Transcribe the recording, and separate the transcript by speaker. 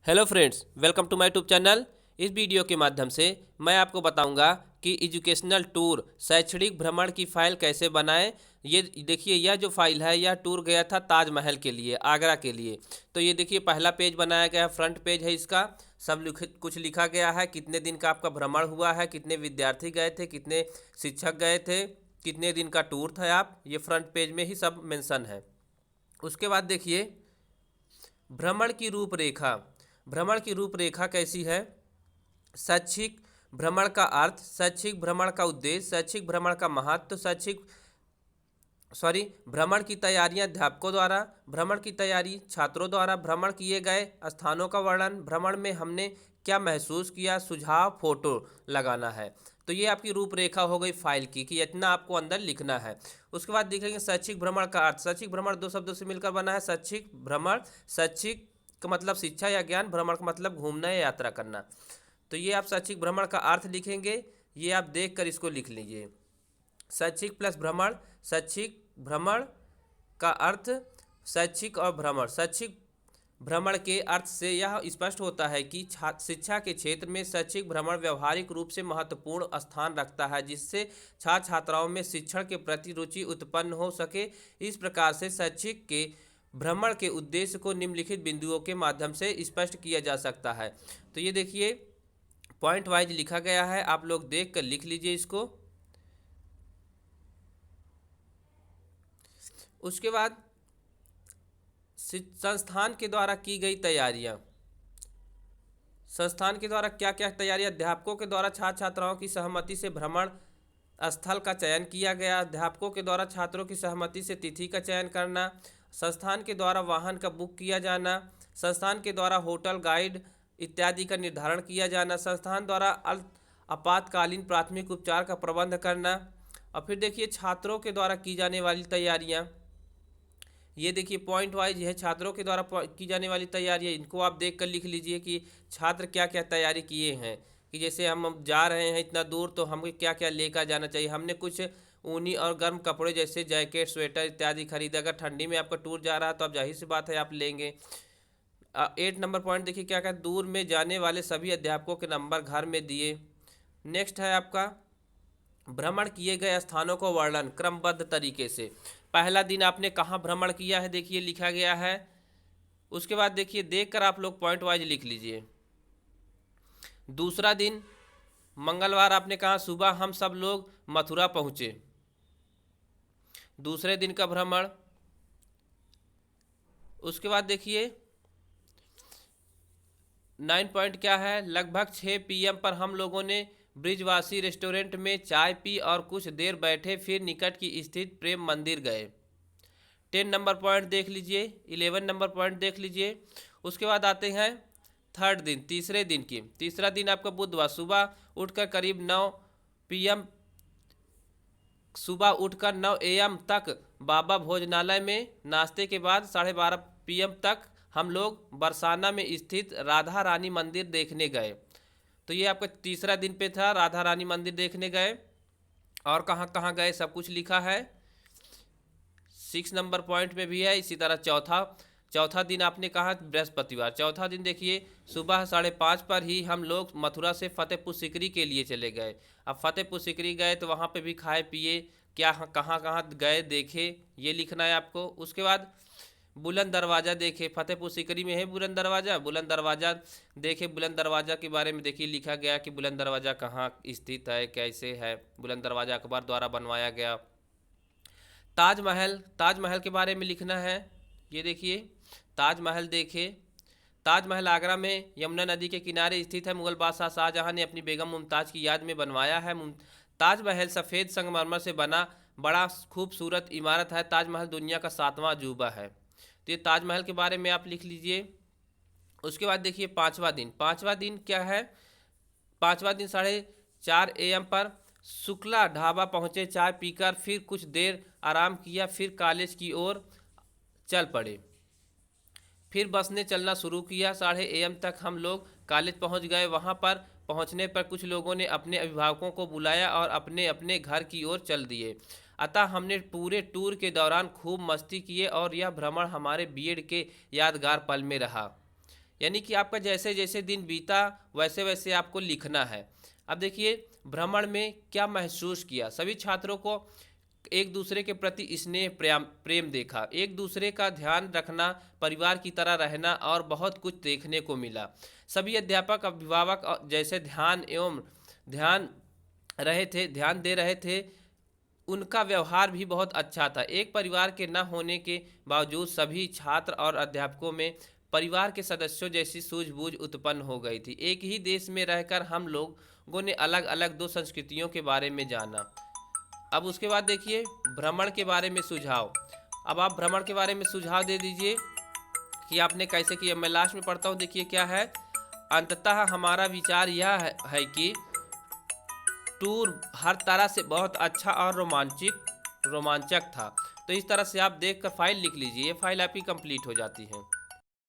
Speaker 1: Hello friends, welcome to my YouTube channel. इस video के माध्यम से मैं आपको बताऊंगा कि एजुकेशनल टूर शैक्षणिक भ्रमण की फ़ाइल कैसे बनाएं। ये देखिए, यह जो फाइल है यह टूर गया था ताजमहल के लिए, आगरा के लिए। तो ये देखिए, पहला पेज बनाया गया है, फ्रंट पेज है इसका। सब कुछ लिखा गया है, कितने दिन का आपका भ्रमण हुआ है, कितने विद्यार्थी गए थे, कितने शिक्षक गए थे, कितने दिन का टूर था। आप ये फ्रंट पेज में ही सब मेंशन है। उसके बाद देखिए, भ्रमण की रूपरेखा। भ्रमण की रूपरेखा कैसी है? शैक्षिक भ्रमण का अर्थ, शैक्षिक भ्रमण का उद्देश्य, शैक्षिक भ्रमण का महत्व, भ्रमण की तैयारियां अध्यापकों द्वारा, भ्रमण की तैयारी छात्रों द्वारा, भ्रमण किए गए स्थानों का वर्णन, भ्रमण में हमने क्या महसूस किया, सुझाव, फोटो लगाना है। तो ये आपकी रूपरेखा हो गई फाइल की कि इतना आपको अंदर लिखना है। उसके बाद देखेंगे शैक्षिक भ्रमण का अर्थ। शैक्षिक भ्रमण दो शब्दों से मिलकर बना है। शैक्षिक भ्रमण, शैक्षिक का मतलब शिक्षा या ज्ञान, भ्रमण का मतलब घूमना या यात्रा करना। तो ये आप शैक्षिक भ्रमण का अर्थ लिखेंगे, ये आप देख कर इसको लिख लीजिए। शैक्षिक प्लस भ्रमण, शैक्षिक भ्रमण का अर्थ शैक्षिक और भ्रमण। शैक्षिक भ्रमण के अर्थ से यह स्पष्ट होता है कि शिक्षा के क्षेत्र में शैक्षिक भ्रमण व्यवहारिक रूप से महत्वपूर्ण स्थान रखता है, जिससे छात्र छात्राओं में शिक्षण के प्रति रुचि उत्पन्न हो सके। इस प्रकार से शैक्षिक के भ्रमण के उद्देश्य को निम्नलिखित बिंदुओं के माध्यम से स्पष्ट किया जा सकता है। तो ये देखिए, पॉइंट वाइज लिखा गया है, आप लोग देख कर लिख लीजिए इसको। उसके बाद संस्थान के द्वारा की गई तैयारियां। संस्थान के द्वारा क्या क्या तैयारियां? अध्यापकों के द्वारा छात्र छात्राओं की सहमति से भ्रमण स्थल का चयन किया गया। अध्यापकों के द्वारा छात्रों की सहमति से तिथि का चयन करना। संस्थान के द्वारा वाहन का बुक किया जाना। संस्थान के द्वारा होटल, गाइड इत्यादि का निर्धारण किया जाना। संस्थान द्वारा आपातकालीन प्राथमिक उपचार का प्रबंध करना। और फिर देखिए, छात्रों के द्वारा की जाने वाली तैयारियां। ये देखिए, पॉइंट वाइज है छात्रों के द्वारा की जाने वाली तैयारियां। इनको आप देख कर लिख लीजिए कि छात्र क्या क्या तैयारी किए हैं। कि जैसे हम जा रहे हैं इतना दूर, तो हमें क्या क्या लेकर जाना चाहिए। हमने कुछ ऊनी और गर्म कपड़े जैसे जैकेट, स्वेटर इत्यादि खरीदे। अगर ठंडी में आपका टूर जा रहा है तो आप जाहिर सी बात है आप लेंगे। 8 नंबर पॉइंट देखिए, क्या क्या दूर में जाने वाले सभी अध्यापकों के नंबर घर में दिए। नेक्स्ट है आपका भ्रमण किए गए स्थानों को वर्णन क्रमबद्ध तरीके से। पहला दिन आपने कहाँ भ्रमण किया है, देखिए लिखा गया है। उसके बाद देखिए, देखकर आप लोग पॉइंट वाइज लिख लीजिए। दूसरा दिन मंगलवार आपने कहा सुबह हम सब लोग मथुरा पहुँचे। दूसरे दिन का भ्रमण। उसके बाद देखिए 9 पॉइंट क्या है? लगभग 6 PM पर हम लोगों ने ब्रिजवासी रेस्टोरेंट में चाय पी और कुछ देर बैठे, फिर निकट की स्थित प्रेम मंदिर गए। 10 नंबर पॉइंट देख लीजिए। 11 नंबर पॉइंट देख लीजिए। उसके बाद आते हैं थर्ड दिन, तीसरे दिन की। तीसरा दिन आपका बुधवार। सुबह उठकर करीब 9 PM, सुबह उठकर 9 AM तक बाबा भोजनालय में, नाश्ते के बाद 12:30 PM तक हम लोग बरसाना में स्थित राधा रानी मंदिर देखने गए। तो ये आपका तीसरा दिन पे था, राधा रानी मंदिर देखने गए। और कहाँ कहाँ गए सब कुछ लिखा है। 6 नंबर पॉइंट में भी है। इसी तरह चौथा दिन आपने कहा बृहस्पतिवार। चौथा दिन देखिए, सुबह 5:30 पर ही हम लोग मथुरा से फतेहपुर सीकरी के लिए चले गए। अब फतेहपुर सीकरी गए तो वहाँ पे भी खाए पिए, क्या कहाँ कहाँ गए देखे, ये लिखना है आपको। उसके बाद बुलंद दरवाज़ा देखे। फतेहपुर सीकरी में है बुलंद दरवाज़ा। बुलंद दरवाज़ा देखे। बुलंद दरवाज़ा के बारे में देखिए लिखा गया कि बुलंद दरवाज़ा कहाँ स्थित है, कैसे है। बुलंद दरवाज़ा अकबर द्वारा बनवाया गया। ताजमहल, ताजमहल के बारे में लिखना है। ये देखिए, ताजमहल देखे। ताजमहल आगरा में यमुना नदी के किनारे स्थित है। मुगल बादशाह शाहजहां ने अपनी बेगम मुमताज़ की याद में बनवाया है। ताजमहल सफ़ेद संगमरमर से बना बड़ा खूबसूरत इमारत है। ताजमहल दुनिया का 7वां अजूबा है। तो ये ताजमहल के बारे में आप लिख लीजिए। उसके बाद देखिए पाँचवा दिन। पाँचवा दिन क्या है? पाँचवा दिन 4:30 AM पर शुक्ला ढाबा पहुँचे। चाय पीकर फिर कुछ देर आराम किया, फिर कॉलेज की ओर चल पड़े। फिर बस ने चलना शुरू किया। 8:30 AM तक हम लोग कॉलेज पहुंच गए। वहां पर पहुंचने पर कुछ लोगों ने अपने अभिभावकों को बुलाया और अपने अपने घर की ओर चल दिए। अतः हमने पूरे टूर के दौरान खूब मस्ती किए और यह भ्रमण हमारे बीएड के यादगार पल में रहा। यानी कि आपका जैसे जैसे दिन बीता वैसे वैसे आपको लिखना है। अब देखिए भ्रमण में क्या महसूस किया। सभी छात्रों को एक दूसरे के प्रति स्नेह प्रेम देखा, एक दूसरे का ध्यान रखना, परिवार की तरह रहना और बहुत कुछ देखने को मिला। सभी अध्यापक अभिभावक जैसे ध्यान दे रहे थे, उनका व्यवहार भी बहुत अच्छा था। एक परिवार के न होने के बावजूद सभी छात्र और अध्यापकों में परिवार के सदस्यों जैसी सूझबूझ उत्पन्न हो गई थी। एक ही देश में रहकर हम लोगों ने अलग अलग दो संस्कृतियों के बारे में जाना। अब उसके बाद देखिए भ्रमण के बारे में सुझाव। अब आप भ्रमण के बारे में सुझाव दे दीजिए कि आपने कैसे किया। मैं लास्ट में पढ़ता हूँ, देखिए क्या है। अंततः हमारा विचार यह है कि टूर हर तरह से बहुत अच्छा और रोमांचक था। तो इस तरह से आप देखकर फाइल लिख लीजिए, ये फाइल आपकी कंप्लीट हो जाती है।